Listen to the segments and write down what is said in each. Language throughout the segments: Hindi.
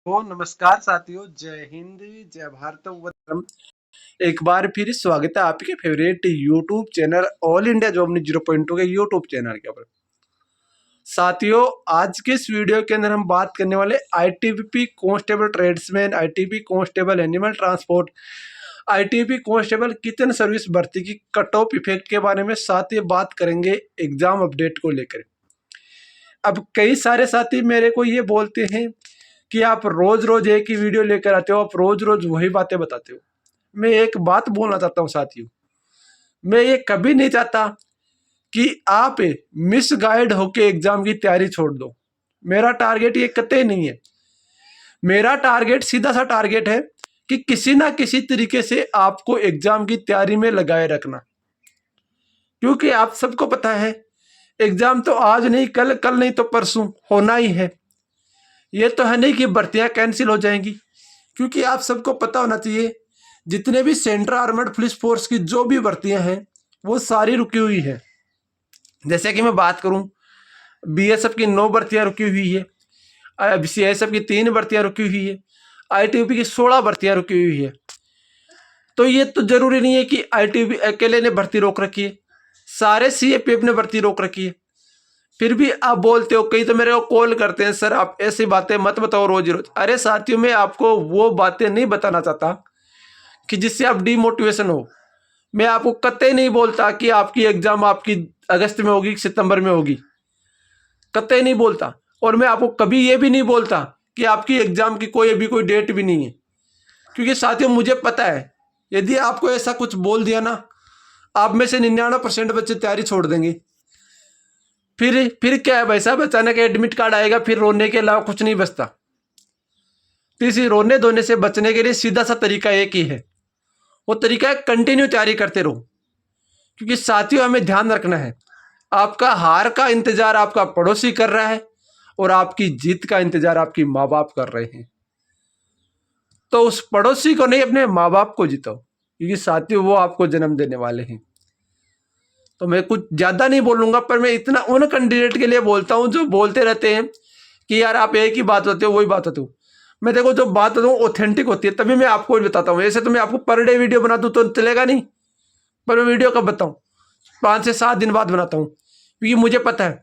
तो नमस्कार साथियों, जय हिंद, जय भारत वंदे। एक बार फिर स्वागत है आपके favourite YouTube channel all India job news 0.2 के यूट्यूब चैनल के ऊपर। साथियों, आज के इस वीडियो के अंदर हम बात करने वाले ITBP constable tradesman, ITB constable animal transport, ITB constable kitchen service भर्ती की कट ऑफ इफेक्ट के बारे में। साथ ही बात करेंगे एग्जाम अपडेट को लेकर। अब कई सारे साथी मेरे को ये बोलते हैं कि आप रोज रोज एक ही वीडियो लेकर आते हो, आप रोज रोज वही बातें बताते हो। मैं एक बात बोलना चाहता हूँ साथियों, मैं ये कभी नहीं चाहता कि आप मिस गाइड होके एग्जाम की तैयारी छोड़ दो। मेरा टारगेट ये कतई नहीं है। मेरा टारगेट सीधा सा टारगेट है कि किसी ना किसी तरीके से आपको एग्जाम की तैयारी में लगाए रखना, क्योंकि आप सबको पता है एग्जाम तो आज नहीं कल, कल नहीं तो परसों होना ही है। ये तो है नहीं कि भर्तियां कैंसिल हो जाएंगी, क्योंकि आप सबको पता होना चाहिए जितने भी सेंट्रल आर्मड पुलिस फोर्स की जो भी भर्तियां हैं वो सारी रुकी हुई है। जैसे कि मैं बात करूं, बीएसएफ की 9 भर्तियां रुकी हुई है, सीआईएसएफ की 3 भर्तियां रुकी हुई है, आईटीबीपी की 16 भर्तियां रुकी हुई है। तो ये तो जरूरी नहीं है कि आईटीबीपी अकेले ने भर्ती रोक रखी है, सारे सीएपीएफ ने भर्ती रोक रखी है। फिर भी आप बोलते हो, कई तो मेरे को कॉल करते हैं, सर आप ऐसी बातें मत बताओ रोज रोज। अरे साथियों, मैं आपको वो बातें नहीं बताना चाहता कि जिससे आप डिमोटिवेशन हो। मैं आपको कतई नहीं बोलता कि आपकी एग्जाम आपकी अगस्त में होगी, सितंबर में होगी, कतई नहीं बोलता। और मैं आपको कभी ये भी नहीं बोलता कि आपकी एग्जाम की कोई अभी कोई डेट भी नहीं है, क्योंकि साथियों मुझे पता है यदि आपको ऐसा कुछ बोल दिया ना, आप में से 99% बच्चे तैयारी छोड़ देंगे। फिर क्या है भाई साहब, अचानक एडमिट कार्ड आएगा, फिर रोने के अलावा कुछ नहीं बचता। तो इसी रोने धोने से बचने के लिए सीधा सा तरीका एक ही है, वो तरीका है कंटिन्यू तैयारी करते रहो। क्योंकि साथियों हमें ध्यान रखना है, आपका हार का इंतजार आपका पड़ोसी कर रहा है और आपकी जीत का इंतजार आपकी माँ बाप कर रहे हैं। तो उस पड़ोसी को नहीं, अपने माँ बाप को जिताओ, क्योंकि साथियों वो आपको जन्म देने वाले हैं। तो मैं कुछ ज़्यादा नहीं बोलूँगा, पर मैं इतना उन कैंडिडेट के लिए बोलता हूँ जो बोलते रहते हैं कि यार आप एक ही बात होते हो, वही बात होती हो। मैं देखो जो बात होता हूँ ऑथेंटिक होती है, तभी मैं आपको बताता हूँ। ऐसे तो मैं आपको पर डे वीडियो बना दूँ तो चलेगा नहीं, पर मैं वीडियो कब बताऊँ, 5 से 7 दिन बाद बनाता हूँ। क्योंकि मुझे पता है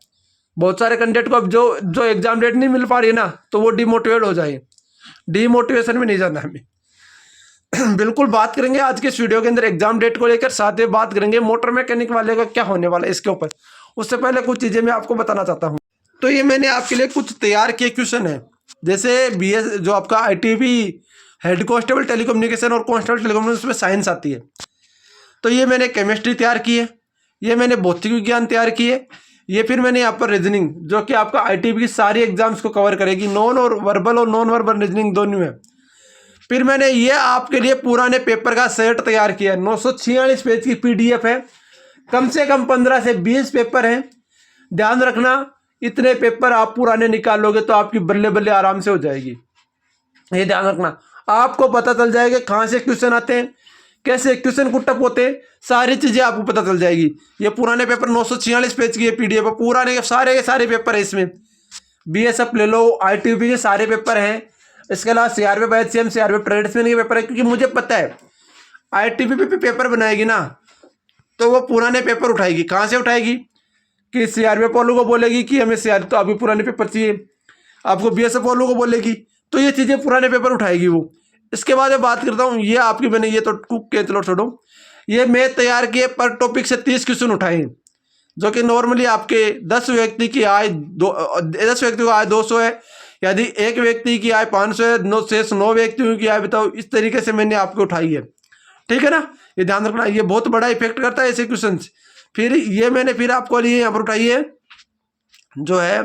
बहुत सारे कैंडिडेट को अब जो जो एग्जाम डेट नहीं मिल पा रही है ना, तो वो डिमोटिवेट हो जाए। डिमोटिवेशन में नहीं जाना हमें। बिल्कुल बात करेंगे आज के इस वीडियो के अंदर एग्जाम डेट को लेकर, साथ में बात करेंगे मोटर मैकेनिक वाले का क्या होने वाला है इसके ऊपर। उससे पहले कुछ चीजें मैं आपको बताना चाहता हूँ। तो ये मैंने आपके लिए कुछ तैयार किए क्वेश्चन है। जैसे बीएस जो आपका आईटीबी हेड कांस्टेबल टेलीकम्युनिकेशन और कांस्टेबल टेलीकम्युनिकेशन, उसमें साइंस आती है, तो ये मैंने केमिस्ट्री तैयार की है, ये मैंने भौतिक विज्ञान तैयार की है, ये फिर मैंने यहाँ पर रीजनिंग जो कि आपका आईटीबी की सारी एग्जाम्स को कवर करेगी, नॉन और वर्बल और नॉन वर्बल रीजनिंग दोनों है। फिर मैंने ये आपके लिए पुराने पेपर का सेट तैयार किया है, 946 पेज की पीडीएफ है, कम से कम 15 से 20 पेपर हैं। ध्यान रखना, इतने पेपर आप पुराने निकालोगे तो आपकी बल्ले बल्ले आराम से हो जाएगी। ये ध्यान रखना, आपको पता चल जाएगा कहाँ से क्वेश्चन आते हैं, कैसे क्वेश्चन कुटअप होते हैं, सारी चीजें आपको पता चल जाएगी। ये पुराने पेपर 946 पेज की पीडीएफ है, पुराने सारे के सारे पेपर है इसमें। बीएसएफ ले लो, आईटीबी के सारे पेपर हैं, इसके अलावा सीआरपीएफ, एचसीएम, सीआरपीएफ ट्रेड्समैन के पेपर है। क्योंकि मुझे पता है आईटीबी पे पेपर बनाएगी ना, तो वो पुराने पेपर उठाएगी। कहाँ से उठाएगी कि सीआरपीएफ वालों को बोलेगी कि हमें सीआर तो अभी पुराने पेपर चाहिए, आपको बीएसएफ वालों को बोलेगी, तो ये चीज़ें पुराने पेपर उठाएगी वो। इसके बाद मैं बात करता हूँ, ये आपकी मैंने ये तो कुक के चलो छोड़ो, ये मैं तैयार किए पर टॉपिक से 30 क्वेश्चन उठाए, जो कि नॉर्मली आपके 10 व्यक्ति की आय 10 व्यक्ति को आय 200 है, यदि एक व्यक्ति की आय 500 है, 9 व्यक्तियों की आय बताओ। इस तरीके से मैंने आपको उठाई है, ठीक है ना। ये ध्यान रखना, ये बहुत बड़ा इफेक्ट करता है ऐसे क्वेश्चन। फिर ये मैंने फिर आपको लिए यहाँ पर उठाई है जो है,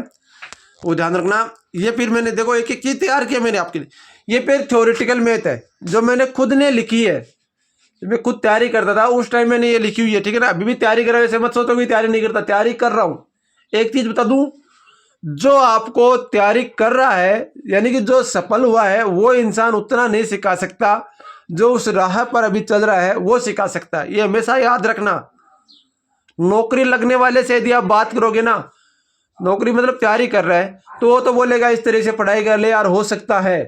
वो ध्यान रखना। ये फिर मैंने देखो एक एक चीज तैयार किया मैंने आपके लिए। ये फिर थ्योरेटिकल मैथ है जो मैंने खुद ने लिखी है, मैं खुद तैयारी करता था उस टाइम मैंने ये लिखी हुई है, ठीक है ना। अभी भी तैयारी कर रहा हूँ, ऐसे मत सोचो कि तैयारी नहीं करता, तैयारी कर रहा हूँ। एक चीज बता दूं, जो आपको तैयारी कर रहा है, यानी कि जो सफल हुआ है, वो इंसान उतना नहीं सिखा सकता जो उस राह पर अभी चल रहा है वो सिखा सकता है। ये हमेशा याद रखना। नौकरी लगने वाले से यदि आप बात करोगे ना, नौकरी मतलब तैयारी कर रहा है, तो वो तो बोलेगा इस तरह से पढ़ाई कर ले यार, हो सकता है,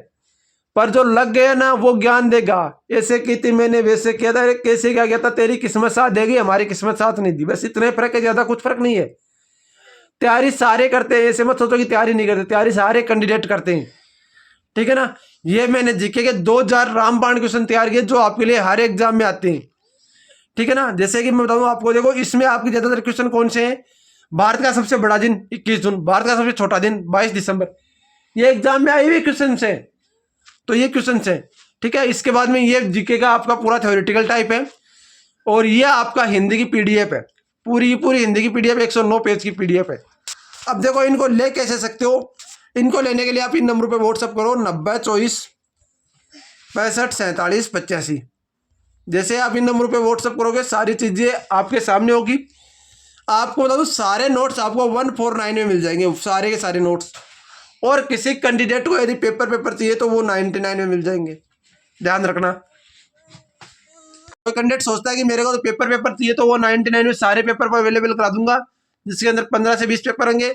पर जो लग गया ना वो ज्ञान देगा। ऐसे की थी मैंने, वैसे किया था, अरे कैसे क्या किया था, तेरी किस्मत साथ देगी, हमारी किस्मत साथ नहीं दी, बस इतने फर्क है, ज्यादा कुछ फर्क नहीं है। तैयारी सारे करते हैं, ऐसे मत सोचो कि तैयारी नहीं करते, तैयारी सारे कैंडिडेट करते हैं, ठीक है ना। ये मैंने जीके के 2000 रामबाण क्वेश्चन तैयार किए जो आपके लिए हर एग्जाम में आते हैं, ठीक है ना। जैसे कि मैं बताऊं आपको, देखो इसमें आपके ज्यादातर क्वेश्चन कौन से हैं। भारत का सबसे बड़ा दिन 21 जून, भारत का सबसे छोटा दिन 22 दिसंबर, ये एग्जाम में आए हुए क्वेश्चन है, तो ये क्वेश्चन है, ठीक है। इसके बाद में ये जीके का आपका पूरा थ्योरेटिकल टाइप है, और ये आपका हिंदी की पीडीएफ है, पूरी पूरी हिंदी की पीडीएफ 109 पेज की पीडीएफ है। अब देखो इनको ले कैसे सकते हो, इनको लेने के लिए आप इन नंबर पे व्हाट्सअप करो 90 24 65 47 85। जैसे आप इन नंबर पे व्हाट्सअप करोगे सारी चीजें आपके सामने होगी। आपको बता दूं सारे नोट्स आपको 149 में मिल जाएंगे, सारे के सारे नोट्स। और किसी कैंडिडेट को यदि पेपर चाहिए तो वो 99 में मिल जाएंगे, ध्यान रखना। कोई कैंडिडेट सोचता है कि मेरे को तो पेपर चाहिए तो वो 99 में सारे पेपर अवेलेबल करा दूंगा, जिसके अंदर 15 से 20 पेपर होंगे।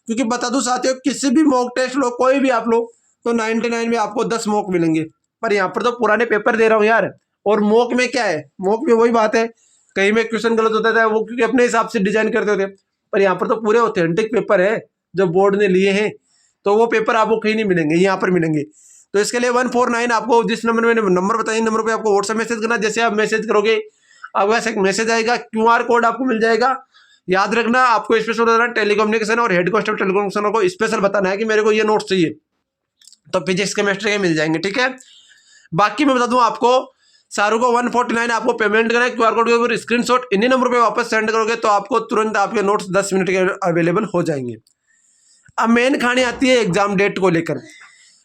क्योंकि बता दूं साथियों, किसी भी मॉक टेस्ट लो, कोई भी आप लो, तो 99 में आपको 10 मॉक मिलेंगे। पर यहाँ पर तो पुराने पेपर दे रहा हूँ यार। और मॉक में क्या है, मॉक में वही बात है, कहीं में क्वेश्चन गलत होता था, वो क्योंकि अपने हिसाब से डिजाइन करते होते। पर यहाँ पर तो पूरे ऑथेंटिक पेपर है जो बोर्ड ने लिए हैं, तो वो पेपर आपको कहीं नहीं मिलेंगे, यहाँ पर मिलेंगे। तो इसके लिए 149 आपको जिस नंबर मैंने नंबर बताया, नंबर पे आपको व्हाट्सएप मैसेज करना। जैसे आप मैसेज करोगे आपको ऐसा एक मैसेज आएगा, क्यूआर कोड आपको मिल जाएगा। याद रखना आपको स्पेशल बताना, टेलीकम्युनिकेशन और हेड कांस्टेबल टेलीकम्युनिकेशन को स्पेशल बताना है कि मेरे को ये नोट्स चाहिए, तो फिजिक्स केमिस्ट्री के मिल जाएंगे, ठीक है। बाकी मैं बता दूं आपको, सारू को 149 आपको पेमेंट करना है, क्यूआर कोड के ऊपर स्क्रीनशॉट इन्हीं नंबर पे वापस सेंड करोगे तो आपको तुरंत आपके नोट्स 10 मिनट के अवेलेबल हो जाएंगे। अब मेन कहानी आती है एग्जाम डेट को लेकर।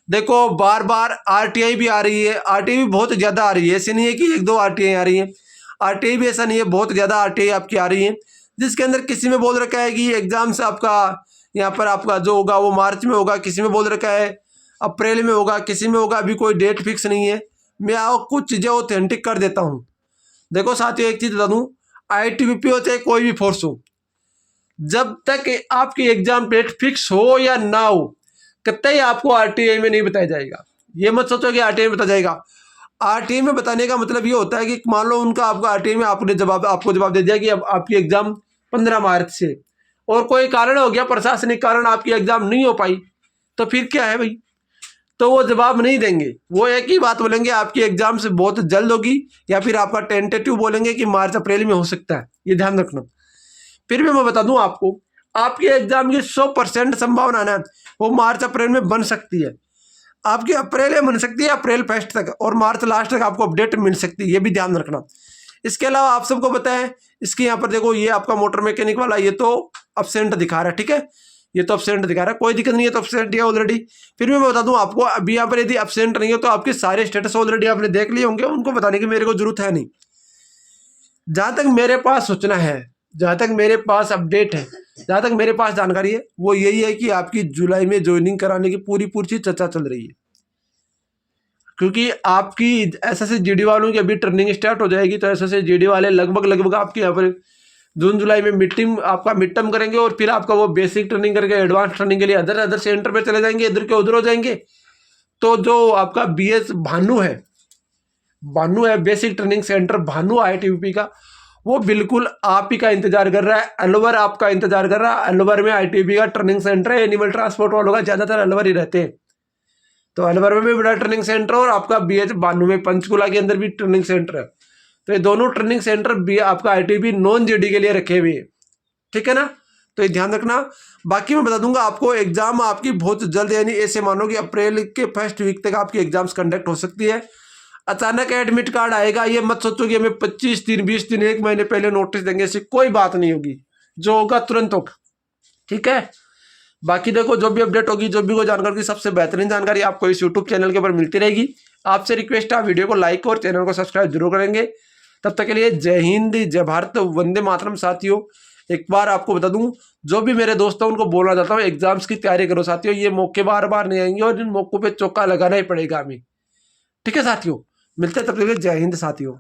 देखो बार बार आरटीआई भी आ रही है, आरटीआई भी बहुत ज़्यादा आ रही है, ऐसे नहीं है कि 1-2 आरटीआई आ रही है, आरटीआई भी ऐसा नहीं है, बहुत ज़्यादा आरटीआई आपकी आ रही है। जिसके अंदर किसी में बोल रखा है कि एग्जाम से आपका यहाँ पर आपका जो होगा वो मार्च में होगा, किसी में बोल रखा है अप्रैल में होगा, किसी में होगा अभी कोई डेट फिक्स नहीं है। मैं आपको कुछ चीज़ें ऑथेंटिक कर देता हूँ। देखो साथियों एक चीज़ बता दूँ, आईटीबीपी हो चाहे कोई भी फोर्स हो, जब तक आपकी एग्जाम डेट फिक्स हो या ना हो, कतई आपको आरटीआई में नहीं बताया जाएगा। ये मत सोचो कि आरटीआई में बताया जाएगा। आरटीआई में बताने का मतलब ये होता है कि मान लो उनका आपका आरटीआई में आपको जवाब दे दिया कि अब आपकी एग्जाम 15 मार्च से, और कोई कारण हो गया, प्रशासनिक कारण आपकी एग्जाम नहीं हो पाई, तो फिर क्या है भाई, तो वो जवाब नहीं देंगे। वो एक ही बात बोलेंगे आपकी एग्जाम से बहुत जल्द होगी, या फिर आपका टेंटेटिव बोलेंगे कि मार्च अप्रैल में हो सकता है, ये ध्यान रखना। फिर भी मैं बता दूं आपको, आपके एग्जाम की 100% संभावना है वो मार्च अप्रैल में बन सकती है। आपकी अप्रैल में बन सकती है, अप्रैल फर्स्ट तक, और मार्च लास्ट तक आपको अपडेट मिल सकती है, ये भी ध्यान रखना। इसके अलावा आप सबको पता है, इसके यहाँ पर देखो ये आपका मोटर मैकेनिक वाला ये तो अब्सेंट दिखा रहा है, ठीक है, ये तो अब्सेंट दिखा रहा है, कोई दिक्कत नहीं है, तो अब्सेंट है ऑलरेडी। फिर भी मैं बता दूं आपको, अभी यहाँ पर यदि अब्सेंट नहीं हो तो आपके सारे स्टेटस ऑलरेडी आपने देख लिए होंगे, उनको बताने की मेरे को जरूरत है नहीं। जहाँ तक मेरे पास सूचना है, जहाँ तक मेरे पास अपडेट है, जहाँ तक मेरे पास जानकारी है, वो यही है कि आपकी जुलाई में ज्वाइनिंग कराने की पूरी चर्चा चल रही है। क्योंकि आपकी एसएससी जीडी वालों की अभी ट्रेनिंग स्टार्ट हो जाएगी, तो एसएससी जीडी वाले लगभग आपके यहाँ पर जून जुलाई में मिड टर्म करेंगे, और फिर आपका वो बेसिक ट्रेनिंग करके एडवांस ट्रेनिंग के लिए अदर सेंटर पे चले जाएंगे, इधर के उधर हो जाएंगे। तो जो आपका बीएस भानु है basic training centre Bhanu ITBP का, वो बिल्कुल आप ही का इंतजार कर रहा है, अलवर आपका इंतजार कर रहा है। अलवर में आईटीबीपी का ट्रेनिंग सेंटर है, एनिमल ट्रांसपोर्ट वालों का ज्यादातर अलवर ही रहते हैं, तो अलवर में भी बड़ा ट्रेनिंग सेंटर, और आपका बीएच भानु में पंचकुला के अंदर भी ट्रेनिंग सेंटर है। तो ये दोनों ट्रेनिंग सेंटर भी आपका आईटीबी नॉन जीडी के लिए रखे हुए हैं, ठीक है ना, तो ये ध्यान रखना। बाकी मैं बता दूंगा आपको, एग्जाम आपकी बहुत जल्द, यानी ऐसे मानो कि अप्रैल के फर्स्ट वीक तक आपकी एग्जाम्स कंडक्ट हो सकती है। अचानक एडमिट कार्ड आएगा, ये मत सोचो कि हमें 25 दिन 20 दिन 1 महीने पहले नोटिस देंगे, ऐसी कोई बात नहीं होगी, जो होगा तुरंत होगा, ठीक है। बाकी देखो जो भी अपडेट होगी, जो भी कोई जानकारी की सबसे बेहतरीन जानकारी आपको इस यूट्यूब चैनल के ऊपर मिलती रहेगी। आपसे रिक्वेस्ट है आप वीडियो को लाइक और चैनल को सब्सक्राइब जरूर करेंगे। तब तक के लिए जय हिंद, जय भारत, वंदे मातरम। साथियों एक बार आपको बता दूं, जो भी मेरे दोस्त हैं उनको बोलना चाहता हूँ, एग्जाम्स की तैयारी करो साथियों, ये मौके बार बार नहीं आएंगे, और इन मौकों पे चौका लगाना ही पड़ेगा हमें, ठीक है साथियों। मिलते हैं तब तक के लिए, जय हिंद साथियों।